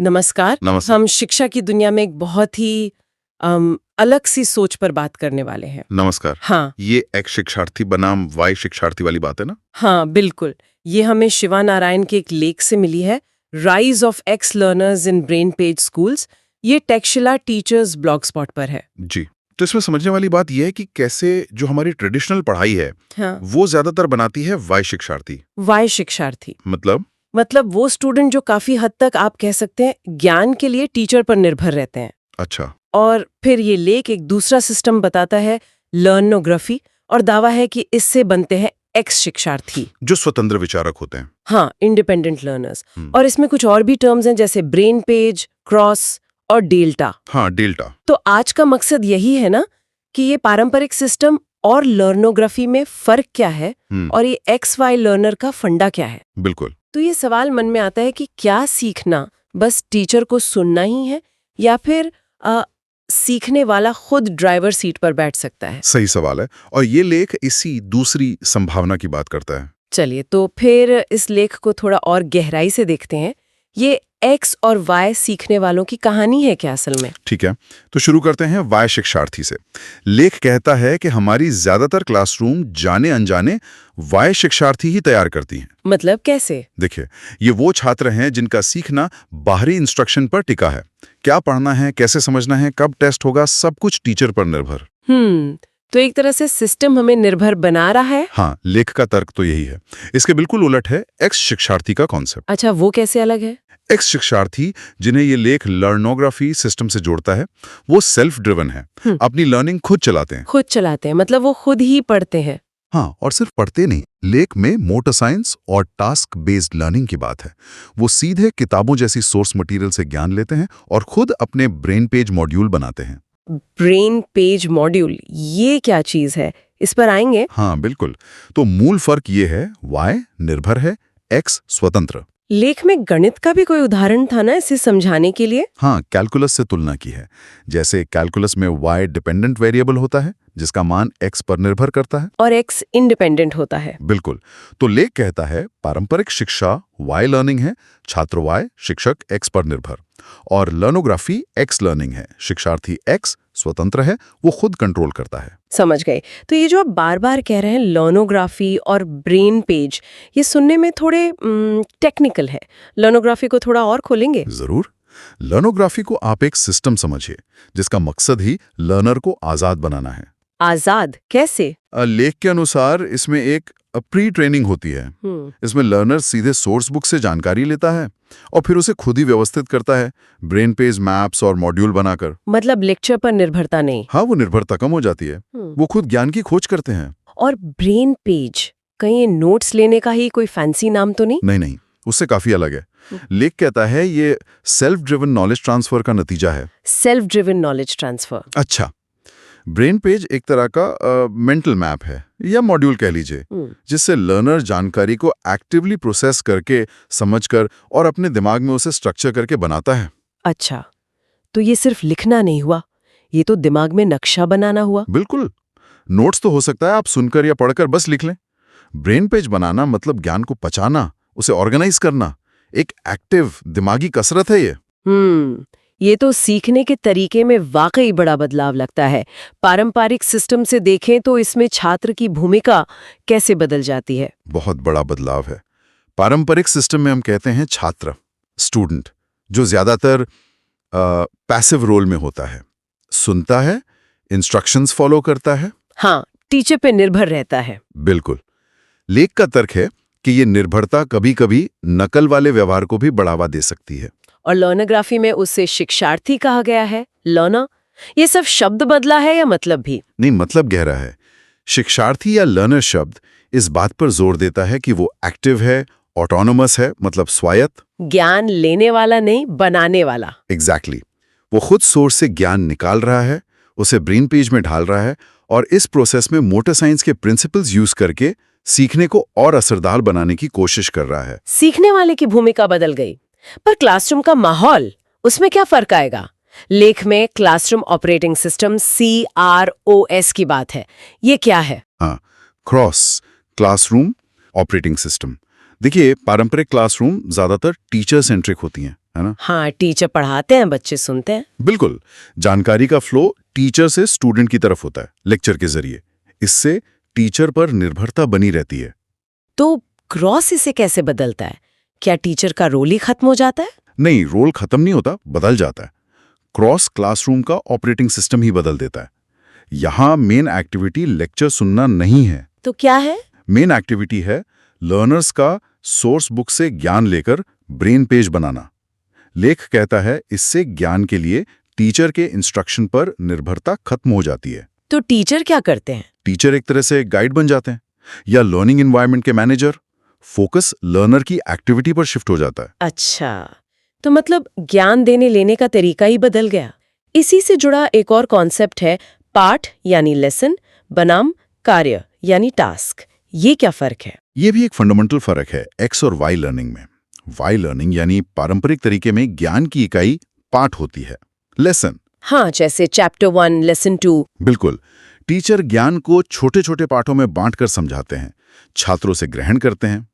नमस्कार। नमस्कार। हम शिक्षा की दुनिया में एक बहुत ही अलग सी सोच पर बात करने वाले हैं। नमस्कार। हाँ ये एक शिक्षार्थी बनाम वाई शिक्षार्थी वाली बात है ना? हाँ बिल्कुल। ये हमें शिवा नारायण के एक लेख से मिली है, rise of x learners in brain page schools. ये टेक्शिला टीचर्स ब्लॉग स्पॉट पर है। जी। तो इसमें समझने वाली बात यह है कि कैसे जो हमारी ट्रेडिशनल पढ़ाई है हाँ, वो ज्यादातर बनाती है वाई शिक्षार्थी। वाई शिक्षार्थी मतलब वो स्टूडेंट जो काफी हद तक आप कह सकते हैं ज्ञान के लिए टीचर पर निर्भर रहते हैं। अच्छा। और फिर ये लेख एक दूसरा सिस्टम बताता है, लर्नोग्राफी, और दावा है कि इससे बनते हैं एक्स शिक्षार्थी, जो स्वतंत्र विचारक होते हैं। हाँ, इंडिपेंडेंट लर्नर्स। और इसमें कुछ और भी टर्म्स हैं जैसे ब्रेन पेज, क्रॉस और डेल्टा। हाँ, डेल्टा। तो आज का मकसद यही है ना कि ये पारंपरिक सिस्टम और लर्नोग्राफी में फर्क क्या है और ये एक्स वाई लर्नर का फंडा क्या है। बिल्कुल। तो ये सवाल मन में आता है कि क्या सीखना बस टीचर को सुनना ही है या फिर सीखने वाला खुद ड्राइवर सीट पर बैठ सकता है। सही सवाल है और ये लेख इसी दूसरी संभावना की बात करता है। चलिए तो फिर इस लेख को थोड़ा और गहराई से देखते हैं। ये एक्स और वाई सीखने वालों की कहानी है क्या असल में? ठीक है, तो शुरू करते हैं वाई शिक्षार्थी से। लेख कहता है कि हमारी ज्यादातर क्लासरूम जाने अनजाने वाई शिक्षार्थी ही तैयार करती हैं। मतलब कैसे? देखिए, ये वो छात्र हैं जिनका सीखना बाहरी इंस्ट्रक्शन पर टिका है। क्या पढ़ना है, कैसे समझना है, कब टेस्ट होगा, सब कुछ टीचर पर निर्भर। तो एक तरह से सिस्टम हमें निर्भर बना रहा है। हाँ, लेख का तर्क तो यही है। इसके बिल्कुल उलट है एक्स शिक्षार्थी का कॉन्सेप्ट। अच्छा, वो कैसे अलग है? एक्स शिक्षार्थी, जिन्हें ये लेख लर्नोग्राफी सिस्टम से जोड़ता है, वो सेल्फ ड्रिवन है। अपनी लर्निंग खुद चलाते हैं। मतलब वो खुद ही पढ़ते हैं। हाँ, और सिर्फ पढ़ते नहीं, लेख में मोटर साइंस और टास्क बेस्ड लर्निंग की बात है। वो सीधे किताबों जैसी सोर्स मटेरियल से ज्ञान लेते हैं और खुद अपने ब्रेन पेज मॉड्यूल बनाते हैं। ब्रेन पेज मॉड्यूल, ये क्या चीज है, इस पर आएंगे। हाँ बिल्कुल। तो मूल फर्क ये है, वाई निर्भर है, एक्स स्वतंत्र। लेख में गणित का भी कोई उदाहरण था ना इसे समझाने के लिए? हाँ, कैलकुलस से तुलना की है। जैसे कैलकुलस में वाई डिपेंडेंट वेरिएबल होता है जिसका मान एक्स पर निर्भर करता है और एक्स इंडिपेंडेंट होता है। बिल्कुल। तो लेख कहता है पारंपरिक शिक्षा वाई लर्निंग है, छात्र वाई, शिक्षक एक्स पर निर्भर। और लर्नोग्राफी एक्स लर्निंग है, शिक्षार्थी एक्स स्वतंत्र है, वो खुद कंट्रोल करता है। समझ गए। तो ये जो आप बार बार कह रहे हैं लर्नोग्राफी और ब्रेन पेज, ये सुनने में थोड़े टेक्निकल है। लर्नोग्राफी को थोड़ा और खोलेंगे? जरूर। लर्नोग्राफी को आप एक सिस्टम समझिए जिसका मकसद ही लर्नर को आजाद बनाना है। आजाद कैसे? लेख के अनुसार इसमें एक प्री ट्रेनिंग होती है। इसमें लर्नर सीधे सोर्स बुक से जानकारी लेता है और फिर उसे खुद ही व्यवस्थित करता है, ब्रेन पेज मैप्स और मॉड्यूल बनाकर। मतलब लेक्चर पर निर्भरता नहीं। हाँ, वो निर्भरता कम हो जाती है। वो खुद ज्ञान की खोज करते हैं। और ब्रेन पेज, कहीं नोट्स लेने का ही कोई फैंसी नाम तो नहीं? नहीं, उससे काफी अलग है। लेख कहता है ये सेल्फ ड्रिवन नॉलेज ट्रांसफर का नतीजा है। Self driven knowledge transfer. अच्छा, ब्रेन पेज एक तरह का मेंटल मैप है या मॉड्यूल कह लीजिए, जिससे लर्नर जानकारी को एक्टिवली प्रोसेस करके, समझकर और अपने दिमाग में उसे स्ट्रक्चर करके बनाता है। अच्छा, तो ये सिर्फ लिखना नहीं हुआ, ये तो दिमाग में नक्शा बनाना हुआ। बिल्कुल। नोट्स तो हो सकता है आप सुनकर या पढ़कर बस लिख लें। ब्रेन पेज बनाना मतलब ज्ञान को पचाना, उसे ऑर्गेनाइज करना। एक एक्टिव दिमागी कसरत है ये। ये तो सीखने के तरीके में वाकई बड़ा बदलाव लगता है। पारंपरिक सिस्टम से देखें तो इसमें छात्र की भूमिका कैसे बदल जाती है? बहुत बड़ा बदलाव है। पारंपरिक सिस्टम में हम कहते हैं छात्र, स्टूडेंट, जो ज्यादातर पैसिव रोल में होता है, सुनता है, इंस्ट्रक्शंस फॉलो करता है। हाँ, टीचर पे निर्भर रहता है। बिल्कुल। लेख का तर्क है कि ये निर्भरता कभी-कभी नकल वाले व्यवहार को भी बढ़ावा दे सकती है। और लर्नोग्राफी में उससे शिक्षार्थी कहा गया है, लर्नर। ये सब शब्द बदला है या मतलब भी? नहीं, मतलब गहरा है। शिक्षार्थी या लर्नर शब्द इस बात पर जोर देता है कि वो एक्टिव है, ऑटोनोमस है, मतलब स्वायत्त, ज्ञान लेने वाला नहीं, बनाने वाला। एग्जैक्टली। वो खुद सोर्स से ज्ञान निकाल रहा है, उसे ब्रेन पेज में ढाल रहा है और इस प्रोसेस में मोटर साइंस के प्रिंसिपल्स यूज करके सीखने को और असरदार बनाने की कोशिश कर रहा है। सीखने वाले की भूमिका बदल गई, पर क्लासरूम का माहौल, उसमें क्या फर्क आएगा? लेख में क्लासरूम ऑपरेटिंग सिस्टम CROS की बात है, ये क्या है? हाँ, क्रॉस क्लासरूम ऑपरेटिंग सिस्टम। देखिए, पारंपरिक क्लासरूम ज्यादातर टीचर सेंट्रिक होती हैं, है ना? हाँ, टीचर पढ़ाते हैं, बच्चे सुनते हैं। बिल्कुल। जानकारी का फ्लो टीचर से स्टूडेंट की तरफ होता है लेक्चर के जरिए। इससे टीचर पर निर्भरता बनी रहती है। तो क्रॉस इसे कैसे बदलता है? क्या टीचर का रोल ही खत्म हो जाता है? नहीं, रोल खत्म नहीं होता, बदल जाता है। क्रॉस क्लासरूम का ऑपरेटिंग सिस्टम ही बदल देता है। यहाँ मेन एक्टिविटी लेक्चर सुनना नहीं है। तो क्या है? मेन एक्टिविटी है लर्नर्स का सोर्स बुक से ज्ञान लेकर ब्रेन पेज बनाना। लेख कहता है इससे ज्ञान के लिए टीचर के इंस्ट्रक्शन पर निर्भरता खत्म हो जाती है। तो टीचर क्या करते हैं? टीचर एक तरह से गाइड बन जाते हैं या लर्निंग एनवायरनमेंट के मैनेजर। फोकस लर्नर की एक्टिविटी पर शिफ्ट हो जाता है। अच्छा, तो मतलब ज्ञान देने लेने का तरीका ही बदल गया। इसी से जुड़ा एक और कॉन्सेप्ट है पाठ यानी लेसन बनाम कार्य यानी टास्क। ये क्या फर्क है? ये भी एक फंडामेंटल फर्क है एक्स और वाई लर्निंग में। वाई लर्निंग यानी पारंपरिक तरीके में ज्ञान की इकाई पाठ होती है, लेसन। हाँ, जैसे चैप्टर 1 लेसन 2। बिल्कुल। टीचर ज्ञान को छोटे छोटे पाठों में बांटकर समझाते हैं, छात्रों से ग्रहण करते हैं।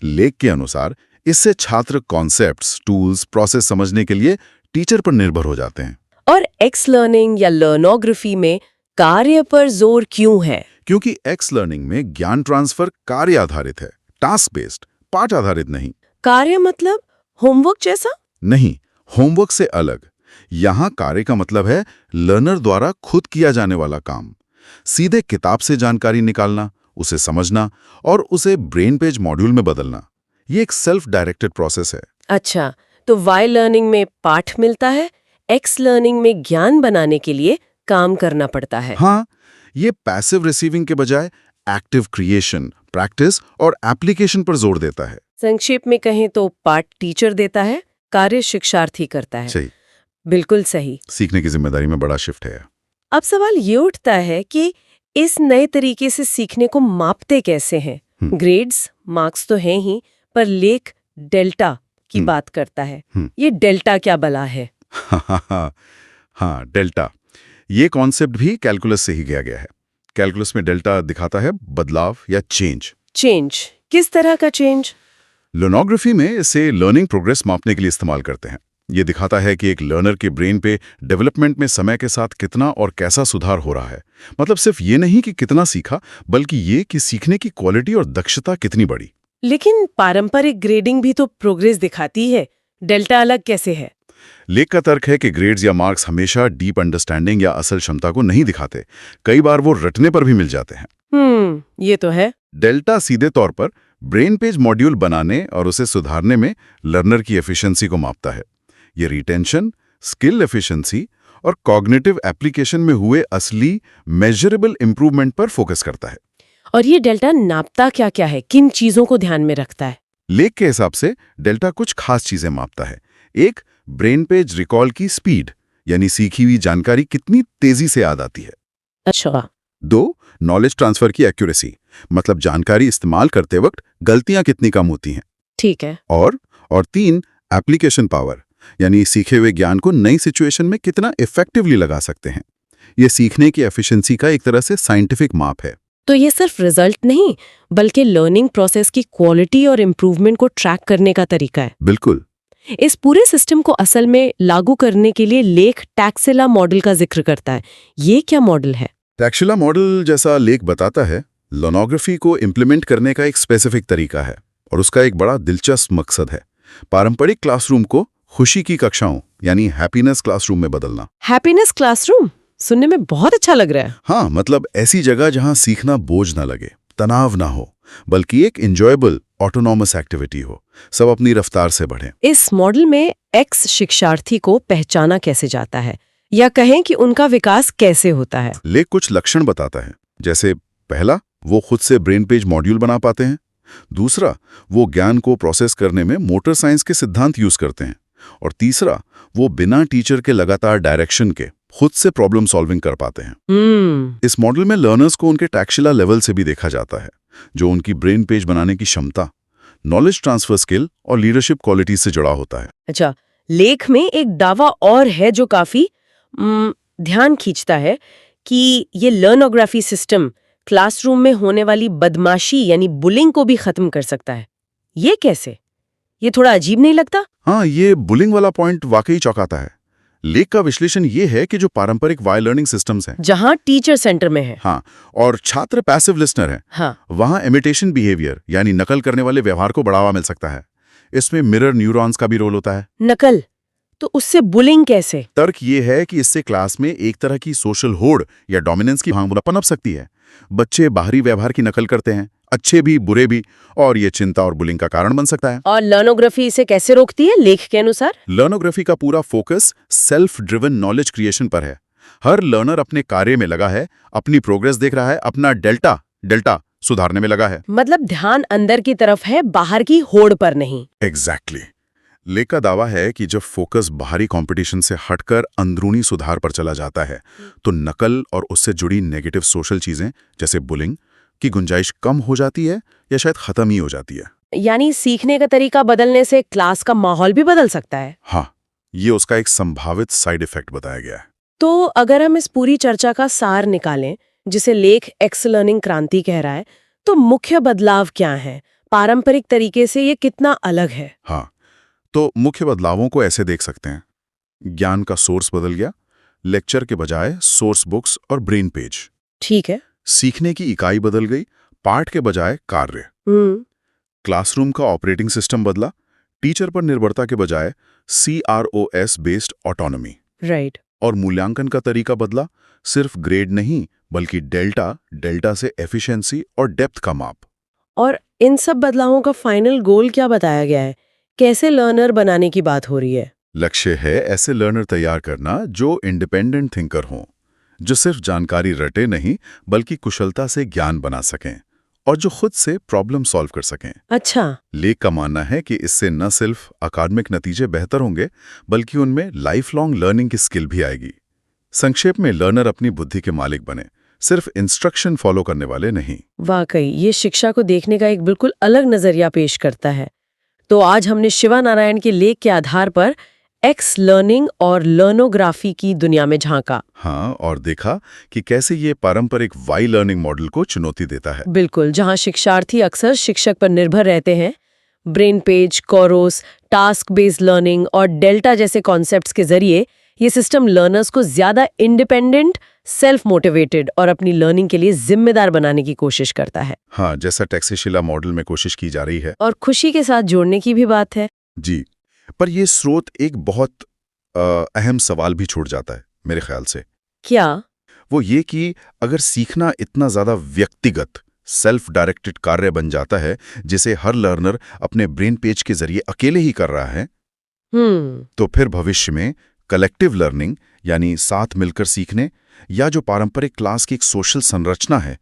लेख के अनुसार इससे छात्र कॉन्सेप्ट्स, टूल्स, प्रोसेस समझने के लिए टीचर पर निर्भर हो जाते हैं। और एक्स लर्निंग या लर्नोग्राफी में कार्य पर जोर क्यों है? क्योंकि एक्स लर्निंग में ज्ञान ट्रांसफर कार्य आधारित है, टास्क बेस्ड, पाठ आधारित नहीं। कार्य मतलब होमवर्क जैसा? नहीं, होमवर्क से अलग। यहाँ कार्य का मतलब है लर्नर द्वारा खुद किया जाने वाला काम। सीधे किताब से जानकारी निकालना, उसे समझना और उसे ब्रेन पेज मॉड्यूल में बदलना। ये एक सेल्फ डायरेक्टेड प्रोसेस है। अच्छा, तो वाई लर्निंग में पाठ मिलता है, एक्स लर्निंग में ज्ञान बनाने के लिए काम करना पड़ता है। हाँ, ये पैसिव रिसीविंग के बजाय एक्टिव क्रिएशन, प्रैक्टिस और एप्लीकेशन पर जोर देता है। संक्षेप में कहें तो पाठ टीचर देता है, कार्य शिक्षार्थी करता है। सही। बिल्कुल सही। सीखने की जिम्मेदारी में बड़ा शिफ्ट है। अब सवाल ये उठता है कि इस नए तरीके से सीखने को मापते कैसे हैं? ग्रेड्स, मार्क्स तो हैं ही, पर लेख डेल्टा की बात करता है। ये डेल्टा क्या बला है? हाँ, डेल्टा। ये कॉन्सेप्ट भी कैलकुलस से ही गया है। कैलकुलस में डेल्टा दिखाता है बदलाव या चेंज। चेंज? किस तरह का चेंज? लर्नोग्राफी में इसे लर्निंग प्रोग्रेस मापने के लिए इस्तेमाल करते हैं। ये दिखाता है कि एक लर्नर के ब्रेन पे डेवलपमेंट में समय के साथ कितना और कैसा सुधार हो रहा है। मतलब सिर्फ ये नहीं कि कितना सीखा, बल्कि ये कि सीखने की क्वालिटी और दक्षता कितनी बढ़ी। लेकिन पारंपरिक ग्रेडिंग भी तो प्रोग्रेस दिखाती है, डेल्टा अलग कैसे है? लेख का तर्क है कि ग्रेड्स या मार्क्स हमेशा डीप अंडरस्टैंडिंग या असल क्षमता को नहीं दिखाते। कई बार वो रटने पर भी मिल जाते हैं। ये तो है। डेल्टा सीधे तौर पर ब्रेन पेज मॉड्यूल बनाने और उसे सुधारने में लर्नर की एफिशिएंसी को मापता है। ये रिटेंशन, स्किल एफिशिएंसी और कॉग्निटिव एप्लीकेशन में हुए असली मेजरेबल इंप्रूवमेंट पर फोकस करता है। और ये डेल्टा नापता क्या क्या है? किन चीजों को ध्यान में रखता है? लेख के हिसाब से डेल्टा कुछ खास चीजें मापता है। एक, ब्रेन पेज रिकॉल की स्पीड, यानी सीखी हुई जानकारी कितनी तेजी से याद आती है। अच्छा। 2, नॉलेज ट्रांसफर की एक्यूरेसी, मतलब जानकारी इस्तेमाल करते वक्त गलतियां कितनी कम होती हैं। ठीक है। और 3, एप्लीकेशन पावर, यानी सीखे हुए ज्ञान को नई सिचुएशन में कितना इफेक्टिवली लगा सकते हैं। यह सीखने की एफिशिएंसी का एक तरह से साइंटिफिक माप है। तो ये सिर्फ रिजल्ट नहीं, बल्कि लर्निंग प्रोसेस की क्वालिटी और इम्प्रूवमेंट को ट्रैक करने का तरीका है। बिल्कुल। इस पूरे सिस्टम को असल में लागू करने के लिए लेख टैक्सिला मॉडल का जिक्र करता है। ये क्या मॉडल है? टैक्सिला मॉडल, जैसा लेख बताता है, लर्नोग्राफी को इम्प्लीमेंट करने का एक स्पेसिफिक तरीका है और उसका एक बड़ा दिलचस्प मकसद है पारंपरिक क्लासरूम को खुशी की कक्षाओं यानी हैप्पीनेस क्लासरूम में बदलना। हैप्पीनेस क्लासरूम सुनने में बहुत अच्छा लग रहा है। हाँ, मतलब ऐसी जगह जहां सीखना बोझ ना लगे, तनाव ना हो, बल्कि एक एंजॉयबल ऑटोनॉमस एक्टिविटी हो, सब अपनी रफ्तार से बढ़ें। इस मॉडल में एक्स शिक्षार्थी को पहचाना कैसे जाता है, या कहें कि उनका विकास कैसे होता है? लेख कुछ लक्षण बताता है, जैसे पहला, वो खुद से ब्रेन पेज मॉड्यूल बना पाते हैं। दूसरा, वो ज्ञान को प्रोसेस करने में मोटर साइंस के सिद्धांत यूज करते हैं। और तीसरा, वो बिना टीचर के लगातार डायरेक्शन के खुद से प्रॉब्लम सॉल्विंग कर पाते हैं। इस मॉडल में लर्नर्स को उनके टैक्सिला लेवल से भी देखा जाता है, जो उनकी ब्रेन पेज बनाने की क्षमता, नॉलेज ट्रांसफर स्किल और लीडरशिप क्वालिटी से जुड़ा होता है। अच्छा, लेख में एक दावा और है जो काफी ध्यान खींचता है कि ये लर्नोग्राफी सिस्टम क्लासरूम में होने वाली बदमाशी यानी बुलिंग को भी खत्म कर सकता है। ये कैसे? ये थोड़ा अजीब नहीं लगता? हाँ, ये बुलिंग वाला पॉइंट वाकई चौंकाता है। लेख का विश्लेषण ये है कि जो पारंपरिक वाई लर्निंग सिस्टम्स हैं, जहां टीचर सेंटर में है, हाँ, और छात्र पैसिव लिसनर हैं, हाँ, वहां इमिटेशन बिहेवियर यानी नकल करने वाले व्यवहार को बढ़ावा मिल सकता है। इसमें मिरर न्यूरॉन्स का भी रोल होता है। नकल, तो उससे बुलिंग कैसे? तर्क ये है कि इससे क्लास में एक तरह की सोशल होड़ या डोमिनेंस की भावना पनप सकती है। बच्चे बाहरी व्यवहार की नकल करते हैं, अच्छे भी बुरे भी, और ये चिंता और बुलिंग का कारण बन सकता है। और लर्नोग्राफी इसे कैसे रोकती है लेख के अनुसार? लर्नोग्राफी का पूरा focus self driven knowledge creation पर है। हर लर्नर अपने कार्य में लगा है, अपनी प्रोग्रेस देख रहा है, अपना डेल्टा सुधारने में लगा है। मतलब ध्यान अंदर की तरफ है, बाहर की होड़ पर नहीं। एग्जैक्टली। लेख का दावा है कि जब फोकस बाहरी कंपटीशन से हटकर अंदरूनी सुधार पर चला जाता है, तो नकल और उससे जुड़ी नेगेटिव सोशल चीजें जैसे बुलिंग की गुंजाइश कम हो जाती है या शायद खत्म ही हो जाती है। यानी सीखने का तरीका बदलने से क्लास का माहौल भी बदल सकता है। हाँ, ये उसका एक संभावित साइड इफेक्ट बताया गया है। तो अगर हम इस पूरी चर्चा का सार निकालें, जिसे लेख एक्स लर्निंग क्रांति कह रहा है, तो मुख्य बदलाव क्या है? पारंपरिक तरीके से ये कितना अलग है? हाँ, तो मुख्य बदलावों को ऐसे देख सकते हैं। ज्ञान का सोर्स बदल गया, लेक्चर के बजाय सोर्स बुक्स और ब्रेन पेज। ठीक है। सीखने की इकाई बदल गई, पाठ के बजाय कार्य। क्लासरूम का ऑपरेटिंग सिस्टम बदला, टीचर पर निर्भरता के बजाय CROS बेस्ड ऑटोनॉमी। राइट। और मूल्यांकन का तरीका बदला, सिर्फ ग्रेड नहीं बल्कि डेल्टा से एफिशिएंसी और डेप्थ का माप। और इन सब बदलावों का फाइनल गोल क्या बताया गया है? कैसे लर्नर बनाने की बात हो रही है? लक्ष्य है ऐसे लर्नर तैयार करना जो इंडिपेंडेंट थिंकर हों, जो सिर्फ जानकारी रटे नहीं बल्कि कुशलता से ज्ञान बना सकें और जो खुद से प्रॉब्लम सॉल्व कर सकें। अच्छा। लेख का मानना है कि इससे न सिर्फ अकादमिक नतीजे बेहतर होंगे बल्कि उनमें लाइफ लॉन्ग लर्निंग की स्किल भी आएगी। संक्षेप में, लर्नर अपनी बुद्धि के मालिक बने, सिर्फ इंस्ट्रक्शन फॉलो करने वाले नहीं। वाकई ये शिक्षा को देखने का एक बिल्कुल अलग नजरिया पेश करता है। तो आज हमने शिवा नारायण के लेख के आधार पर एक्स लर्निंग और लर्नोग्राफी की दुनिया में झांका। हाँ, और देखा कि कैसे ये पारंपरिक वाई लर्निंग मॉडल को चुनौती देता है। बिल्कुल, जहां शिक्षार्थी अक्सर शिक्षक पर निर्भर रहते हैं, ब्रेन पेज, कोरोस, टास्क बेस्ड लर्निंग और डेल्टा जैसे कॉन्सेप्ट्स के जरिए ये सिस्टम लर्नर्स को ज्यादा इंडिपेंडेंट, सेल्फ मोटिवेटेड और अपनी लर्निंग के लिए जिम्मेदार बनाने की कोशिश करता है। हाँ, जैसा टैक्सीशिला मॉडल में कोशिश की जा रही है। और खुशी के साथ जोड़ने की भी बात है। जी, पर ये स्रोत एक बहुत अहम सवाल भी छोड़ जाता है मेरे ख्याल से। क्या? वो ये कि अगर सीखना इतना ज्यादा व्यक्तिगत, सेल्फ डायरेक्टेड कार्य बन जाता है जिसे हर लर्नर अपने ब्रेन पेज के जरिए अकेले ही कर रहा है, तो फिर भविष्य में कलेक्टिव लर्निंग यानी साथ मिलकर सीखने या जो पारंपरिक क्लास की एक सोशल संरचना है,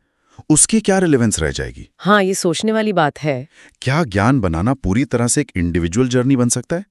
उसकी क्या रिलेवेंस रह जाएगी? हाँ, ये सोचने वाली बात है। क्या ज्ञान बनाना पूरी तरह से एक इंडिविजुअल जर्नी बन सकता है?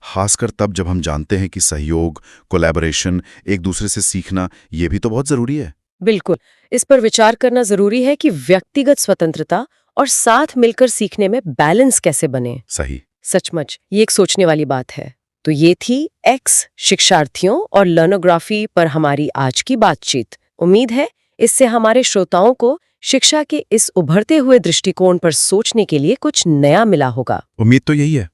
खासकर तब जब हम जानते हैं कि सहयोग, कोलैबोरेशन, एक दूसरे से सीखना, ये भी तो बहुत जरूरी है। बिल्कुल, इस पर विचार करना जरूरी है कि व्यक्तिगत स्वतंत्रता और साथ मिलकर सीखने में बैलेंस कैसे बने। सही। सचमुच ये एक सोचने वाली बात है। तो ये थी एक्स शिक्षार्थियों और लर्नोग्राफी पर हमारी आज की बातचीत। उम्मीद है इससे हमारे श्रोताओं को शिक्षा के इस उभरते हुए दृष्टिकोण पर सोचने के लिए कुछ नया मिला होगा। उम्मीद तो यही है।